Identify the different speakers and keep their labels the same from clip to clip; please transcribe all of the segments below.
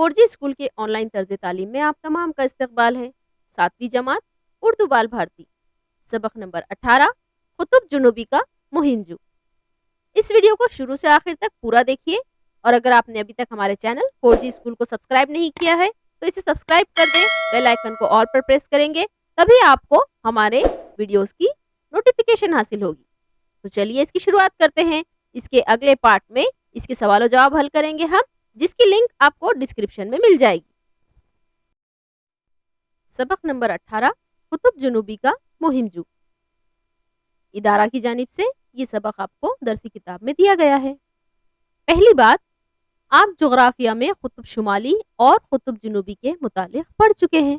Speaker 1: 4G school کے on line طرز تعلیم میں آپ تمام کا استقبال ہے۔ 7ویں جماعت اردو بال بھارتی، سبق نمبر 18 قطب جنوبی کا مہم جو۔ اس ویڈیو کو شروع سے آخر تک پورا دیکھیے، اور اگر آپ نے ابھی تک ہمارے چینل 4G اسکول کو سبسکرائب نہیں کیا ہے تو اسے سبسکرائب کر دیں، بیل آئیکن کو آل پر پریس کریں گے تبھی آپ کو ہمارے ویڈیوز کی نوٹیفیکیشن حاصل ہوگی۔ تو چلیے اس کی شروعات کرتے ہیں۔ اس کے اگلے پارٹ میں اس کے سوال و جواب حل کریں گے ہم، جس کی لنک آپ کو ڈسکرپشن میں مل جائے گی۔ سبق نمبر 18 قطب جنوبی کا مہم جو۔ ادارہ کی جانب سے یہ سبق آپ کو درسی کتاب میں دیا گیا ہے۔ پہلی بات، آپ جغرافیہ میں قطب شمالی اور قطب جنوبی کے متعلق پڑھ چکے ہیں۔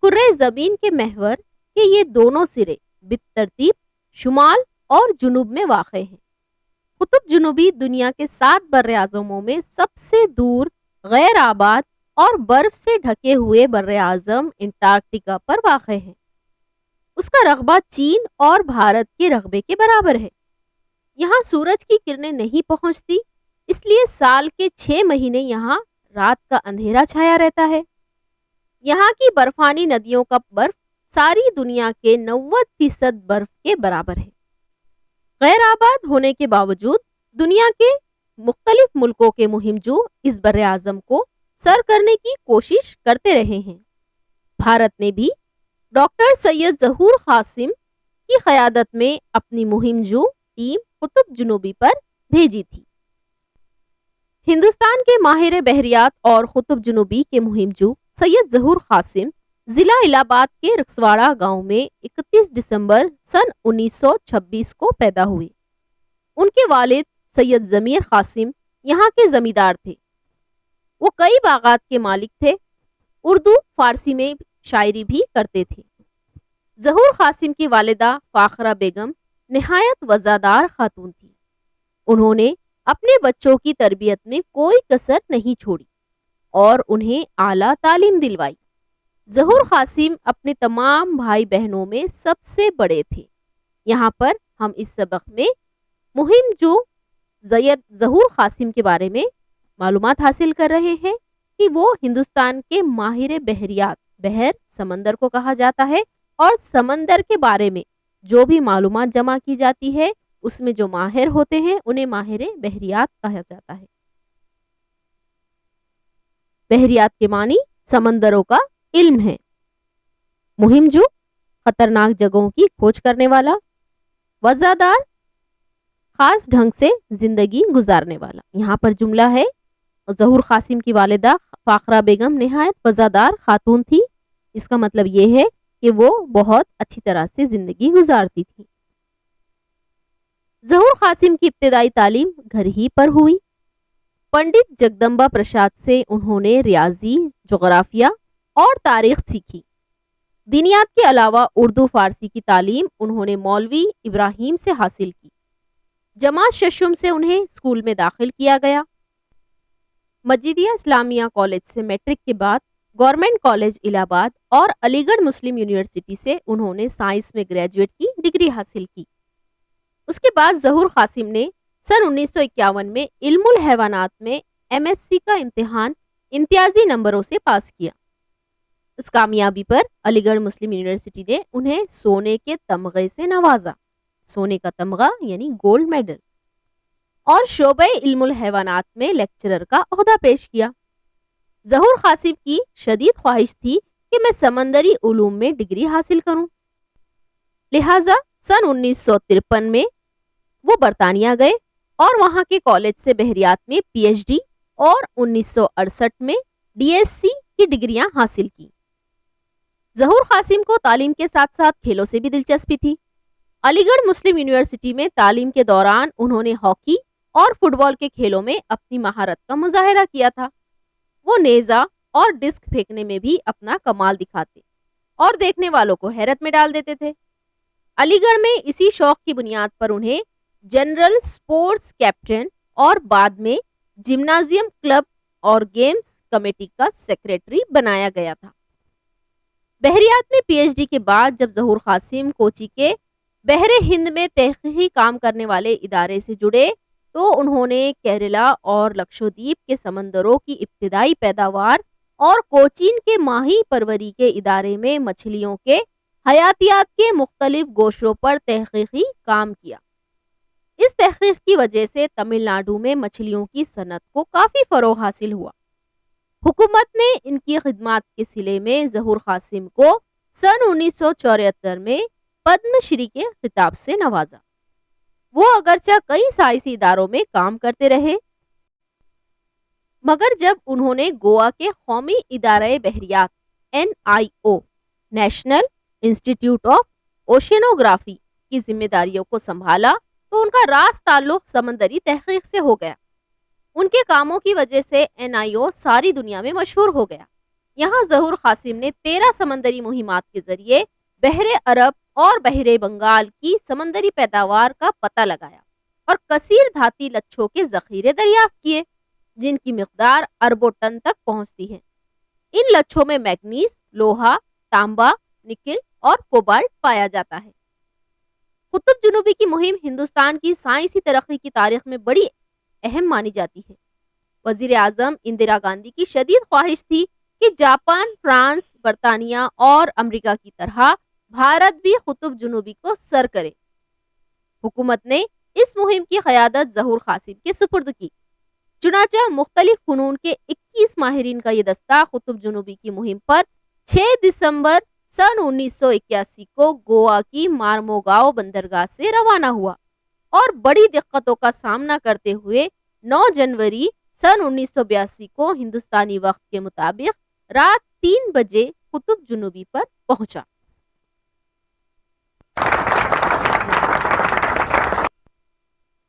Speaker 1: کرۂ زمین کے محور کے یہ دونوں سرے بالترتیب شمال اور جنوب میں واقع ہیں۔ قطب جنوبی دنیا کے 7 بر اعظموں میں سب سے دور، غیر آباد اور برف سے ڈھکے ہوئے بر اعظم انٹارکٹیکا پر واقع ہے۔ اس کا رقبہ چین اور بھارت کے رقبے کے برابر ہے۔ یہاں سورج کی کرنیں نہیں پہنچتی، اس لیے سال کے 6 مہینے یہاں رات کا اندھیرا چھایا رہتا ہے۔ یہاں کی برفانی ندیوں کا برف ساری دنیا کے 90% برف کے برابر ہے۔ غیر آباد ہونے کے باوجود دنیا کے مختلف ملکوں کے مہم جو اس بر اعظم کو سر کرنے کی کوشش کرتے رہے ہیں۔ بھارت نے بھی ڈاکٹر سید ظہور قاسم کی قیادت میں اپنی مہم جو ٹیم قطب جنوبی پر بھیجی تھی۔ ہندوستان کے ماہر بحریات اور قطب جنوبی کے مہم جو سید ظہور قاسم ضلع الہ آباد کے رکسواڑہ گاؤں میں 31 دسمبر سن 1926 کو پیدا ہوئے۔ ان کے والد سید ضمیر قاسم یہاں کے زمیندار تھے۔ وہ کئی باغات کے مالک تھے۔ اردو فارسی میں شاعری بھی کرتے تھے۔ ظہور قاسم کی والدہ فاخرہ بیگم نہایت وفادار خاتون تھی۔ انہوں نے اپنے بچوں کی تربیت میں کوئی کسر نہیں چھوڑی اور انہیں اعلیٰ تعلیم دلوائی۔ ظہور قاسم اپنے تمام بھائی بہنوں میں سب سے بڑے تھے۔ یہاں پر ہم اس سبق میں مہم جو سید ظہور قاسم کے بارے میں معلومات حاصل کر رہے ہیں کہ وہ ہندوستان کے ماہر بحریات، بحر سمندر کو کہا جاتا ہے، اور سمندر کے بارے میں جو بھی معلومات جمع کی جاتی ہے اس میں جو ماہر ہوتے ہیں انہیں ماہر بحریات کہا جاتا ہے۔ بحریات کے معنی سمندروں کا علم ہے۔ مہم جو خطرناک جگہوں کی کھوج کرنے والا، وفادار، خاص ڈھنگ سے زندگی گزارنے والا۔ یہاں پر جملہ ہے ظہور قاسم کی والدہ فاخرہ بیگم نہایت وفادار خاتون تھی۔ اس کا مطلب یہ ہے کہ وہ بہت اچھی طرح سے زندگی گزارتی تھی۔ ظہور قاسم کی ابتدائی تعلیم گھر ہی پر ہوئی۔ پنڈت جگدمبا پرساد سے انہوں نے ریاضی، جغرافیہ اور تاریخ سیکھی۔ دینیات کے علاوہ اردو فارسی کی تعلیم انہوں نے مولوی ابراہیم سے حاصل کی۔ جماعت ششم سے انہیں اسکول میں داخل کیا گیا۔ مجیدیہ اسلامیہ کالج سے میٹرک کے بعد گورنمنٹ کالج الہ آباد اور علی گڑھ مسلم یونیورسٹی سے انہوں نے سائنس میں گریجویٹ کی ڈگری حاصل کی۔ اس کے بعد ظہور قاسم نے سن 1951 میں علم الحیوانات میں MSc کا امتحان امتیازی نمبروں سے پاس کیا۔ اس کامیابی پر علی گڑھ مسلم یونیورسٹی نے انہیں سونے کے تمغے سے نوازا۔ سونے کا تمغہ یعنی گولڈ میڈل، اور شعبہ علم الحیوانات میں لیکچرر کا عہدہ پیش کیا۔ ظہور قاسم کی شدید خواہش تھی کہ میں سمندری علوم میں ڈگری حاصل کروں، لہٰذا سن 1953 میں وہ برطانیہ گئے اور وہاں کے کالج سے بحریات میں PhD اور 1968 میں DSc کی ڈگریاں حاصل کی۔ ظہور قاسم کو تعلیم کے ساتھ ساتھ کھیلوں سے بھی دلچسپی تھی۔ علی گڑھ مسلم یونیورسٹی میں تعلیم کے دوران انہوں نے ہاکی اور فٹ بال کے کھیلوں میں اپنی مہارت کا مظاہرہ کیا تھا۔ وہ نیزہ اور ڈسک پھینکنے میں بھی اپنا کمال دکھاتے اور دیکھنے والوں کو حیرت میں ڈال دیتے تھے۔ علی گڑھ میں اسی شوق کی بنیاد پر انہیں جنرل سپورٹس کیپٹن اور بعد میں جمنازیم کلب اور گیمز کمیٹی کا سیکریٹری بنایا گیا تھا۔ بحریات میں PhD کے بعد جب ظہور قاسم کوچی کے بحر ہند میں تحقیقی کام کرنے والے ادارے سے جڑے تو انہوں نے کیرلا اور لکشدیپ کے سمندروں کی ابتدائی پیداوار اور کوچین کے ماہی پروری کے ادارے میں مچھلیوں کے حیاتیات کے مختلف گوشوں پر تحقیقی کام کیا۔ اس تحقیق کی وجہ سے تمل ناڈو میں مچھلیوں کی صنعت کو کافی فروغ حاصل ہوا۔ حکومت نے ان کی خدمات کے صلے میں ظہور قاسم کو سن 1974 میں پدم شری کے خطاب سے نوازا۔ وہ اگرچہ کئی سائنسی اداروں میں کام کرتے رہے، مگر جب انہوں نے گوا کے قومی ادارہ بحریات NIO نیشنل انسٹیٹیوٹ آف اوشینوگرافی کی ذمہ داریوں کو سنبھالا تو ان کا راز تعلق سمندری تحقیق سے ہو گیا۔ ان کے کاموں کی وجہ سے NIO ساری دنیا میں مشہور ہو گیا۔ یہاں ظہور قاسم نے 13 سمندری مہمات کے ذریعے بحر عرب اور بحر بنگال کی سمندری پیداوار کا پتہ لگایا اور کثیر دھاتی لچھوں کے ذخیرے دریافت کیے، جن کی مقدار اربوں ٹن تک پہنچتی ہے۔ ان لچھوں میں میگنیز، لوہا، تانبا، نکل اور کوبالٹ پایا جاتا ہے۔ قطب جنوبی کی مہم ہندوستان کی سائنسی ترقی کی تاریخ میں بڑی اہم مانی جاتی ہے۔ وزیر اعظم اندرا گاندھی کی شدید خواہش تھی کہ جاپان، فرانس، برطانیہ اور امریکہ کی طرح بھارت بھی قطب جنوبی کو سر کرے۔ حکومت نے اس مہم کی قیادت ظہور قاسم کے سپرد کی۔ چنانچہ مختلف فنون کے 21 ماہرین کا یہ دستہ قطب جنوبی کی مہم پر 6 دسمبر سن 1981 کو گوا کی مارموگاؤ بندرگاہ سے روانہ ہوا اور بڑی دقتوں کا سامنا کرتے ہوئے 9 جنوری سن 1982 کو ہندوستانی وقت کے مطابق رات 3 بجے قطب جنوبی پر پہنچا۔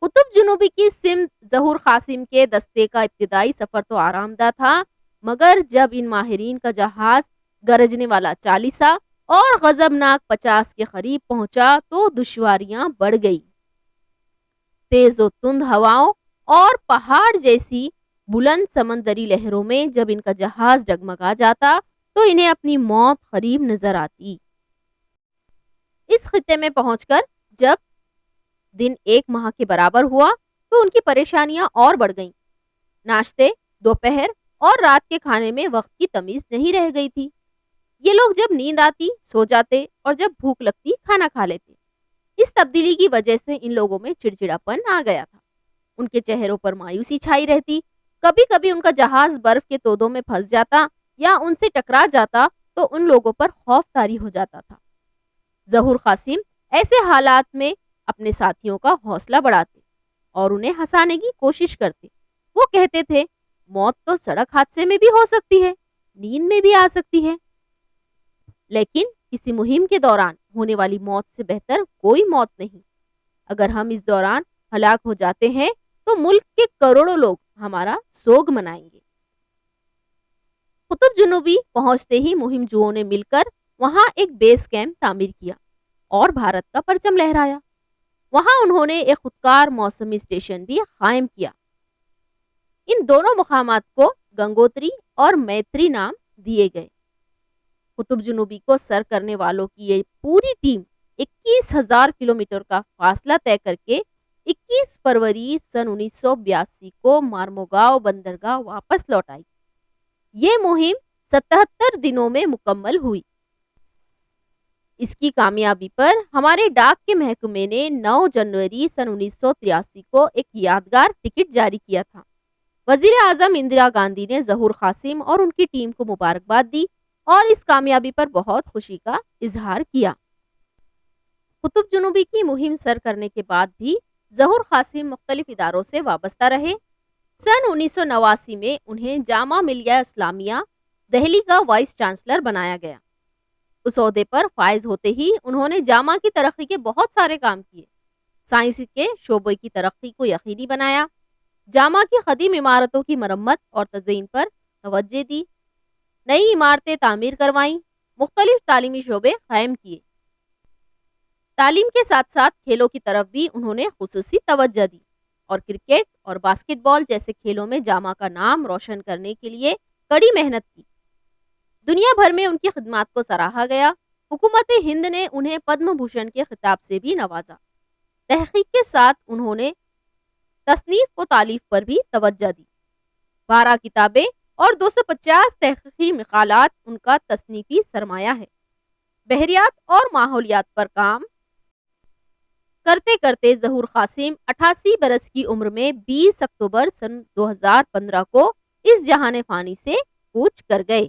Speaker 1: قطب جنوبی کی سمت ظہور قاسم کے دستے کا ابتدائی سفر تو آرام دہ تھا، مگر جب ان ماہرین کا جہاز گرجنے والا 40 اور غضبناک 50 کے قریب پہنچا تو دشواریاں بڑھ گئی۔ تیز و تند ہواؤں اور پہاڑ جیسی بلند سمندری لہروں میں جب ان کا جہاز ڈگمگا جاتا تو انہیں اپنی موت قریب نظر آتی۔ اس خطے میں پہنچ کر جب دن 1 ماہ کے برابر ہوا تو ان کی پریشانیاں اور بڑھ گئیں۔ ناشتے، دوپہر اور رات کے کھانے میں وقت کی تمیز نہیں رہ گئی تھی۔ یہ لوگ جب نیند آتی سو جاتے اور جب بھوک لگتی کھانا کھا لیتے۔ اس تبدیلی کی وجہ سے ان لوگوں میں چڑچڑاپن آ گیا تھا۔ ان کے چہروں پر مایوسی چھائی رہتی۔ کبھی کبھی ان کا جہاز برف کے تودوں میں پھنس جاتا یا ان سے ٹکرا جاتا تو ان لوگوں پر خوف طاری ہو جاتا تھا۔ ظہور قاسم ایسے حالات میں اپنے ساتھیوں کا حوصلہ بڑھاتے اور انہیں ہنسانے کی کوشش کرتے۔ وہ کہتے تھے، موت تو سڑک حادثے میں بھی ہو سکتی ہے، نیند میں بھی آ سکتی ہے، لیکن کسی مہم کے دوران ہونے والی موت سے بہتر کوئی موت نہیں۔ اگر ہم اس دوران ہلاک ہو جاتے ہیں تو ملک کے کروڑوں لوگ ہمارا سوگ منائیں گے۔ قطب جنوبی پہنچتے ہی مہم جوؤں نے مل کر وہاں ایک بیس کیمپ تعمیر کیا اور بھارت کا پرچم لہرایا۔ وہاں انہوں نے ایک خودکار موسمی اسٹیشن بھی قائم کیا۔ ان دونوں مقامات کو گنگوتری اور میتری نام دیے گئے۔ قطب جنوبی کو سر کرنے والوں کی یہ پوری ٹیم 21,000 کلومیٹر کا فاصلہ طے کر کے 21 فروری سن 1982 کو مارموگاؤ بندرگاہ واپس لوٹ آئی۔ یہ مہم 77 دنوں میں مکمل ہوئی۔ اس کی کامیابی پر ہمارے ڈاک کے محکمے نے 9 جنوری سن 1983 کو ایک یادگار ٹکٹ جاری کیا تھا۔ وزیر اعظم اندرا گاندھی نے ظہور قاسم اور ان کی ٹیم کو مبارکباد دی اور اس کامیابی پر بہت خوشی کا اظہار کیا۔ قطب جنوبی کی مہم سر کرنے کے بعد بھی ظہور قاسم مختلف اداروں سے وابستہ رہے۔ سن 1989 میں انہیں جامعہ ملیہ اسلامیہ دہلی کا وائس چانسلر بنایا گیا۔ اس عہدے پر فائز ہوتے ہی انہوں نے جامعہ کی ترقی کے بہت سارے کام کیے۔ سائنس کے شعبے کی ترقی کو یقینی بنایا، جامعہ کی قدیم عمارتوں کی مرمت اور تزئین پر توجہ دی، نئی عمارتیں تعمیر کروائیں، مختلف تعلیمی شعبے قائم کیے۔ تعلیم کے ساتھ ساتھ کھیلوں کی طرف بھی انہوں نے خصوصی توجہ دی اور کرکٹ اور باسکٹ بال جیسے کھیلوں میں جامعہ کا نام روشن کرنے کے لیے کڑی محنت کی۔ دنیا بھر میں ان کی خدمات کو سراہا گیا۔ حکومت ہند نے انہیں پدم بھوشن کے خطاب سے بھی نوازا۔ تحقیق کے ساتھ انہوں نے تصنیف و تالیف پر بھی توجہ دی۔ 12 کتابیں اور 250 تحقیقی مقالات ان کا تصنیفی سرمایہ ہے۔ بحریات اور ماحولیات پر کام کرتے کرتے ظہور قاسم 88 برس کی عمر میں 20 اکتوبر سن 2015 کو اس جہان فانی سے کوچ کر گئے۔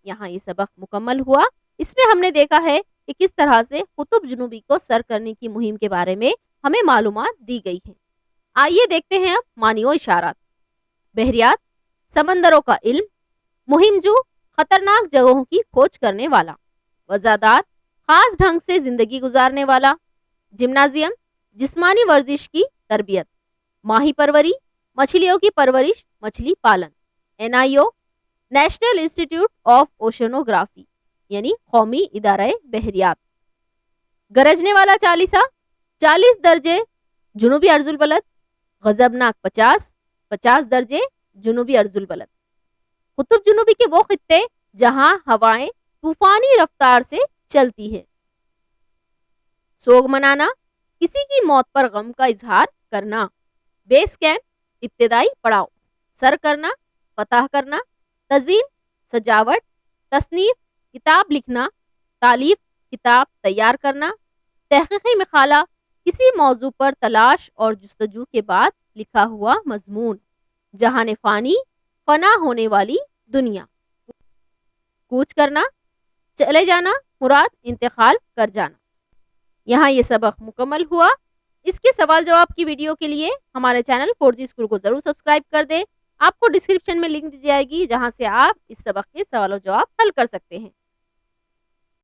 Speaker 1: یہاں یہ سبق مکمل ہوا۔ اس میں ہم نے دیکھا ہے کہ کس طرح سے قطب جنوبی کو سر کرنے کی مہم کے بارے میں ہمیں معلومات دی گئی ہیں۔ آئیے دیکھتے ہیں اب معنی و اشارات۔ بحریات، سمندروں کا علم، مہم جو، خطرناک جگہوں کی کھوج کرنے والا، وزادار، خاص ڈھنگ سے زندگی گزارنے والا، جمنازیم، جسمانی ورزش کی تربیت، ماہی پروری، مچھلیوں کی پرورش، مچھلی پالن، NIO، نیشنل انسٹیٹیوٹ آف اوشنوگرافی یعنی قومی ادارہ بحریات، گرجنے والا چالیسا، 40 درجے جنوبی عرض البلد، غضبناک 50 درجے جنوبی عرض البلد۔ قطب جنوبی کے وہ خطے جہاں ہوائیں طوفانی رفتار سے چلتی ہے۔ سوگ منانا، کسی کی موت پر غم کا اظہار کرنا۔ بیس کیمپ، ابتدائی پڑاؤ۔ سر کرنا، فتح کرنا۔ تزئین، سجاوٹ۔ تصنیف، کتاب لکھنا۔ تالیف، کتاب تیار کرنا۔ تحقیقی مقالہ، کسی موضوع پر تلاش اور جستجو کے بعد لکھا ہوا مضمون۔ جہان فانی، فنا ہونے والی دنیا۔ کوچ کرنا، چلے جانا، مراد انتقال کر جانا۔ یہاں یہ سبق مکمل ہوا۔ اس کے سوال جواب کی ویڈیو کے لیے ہمارے چینل 4G اسکول کو ضرور سبسکرائب کر دیں۔ آپ کو ڈسکرپشن میں لنک دی جائے گی جہاں سے آپ اس سبق کے سوال و جواب حل کر سکتے ہیں۔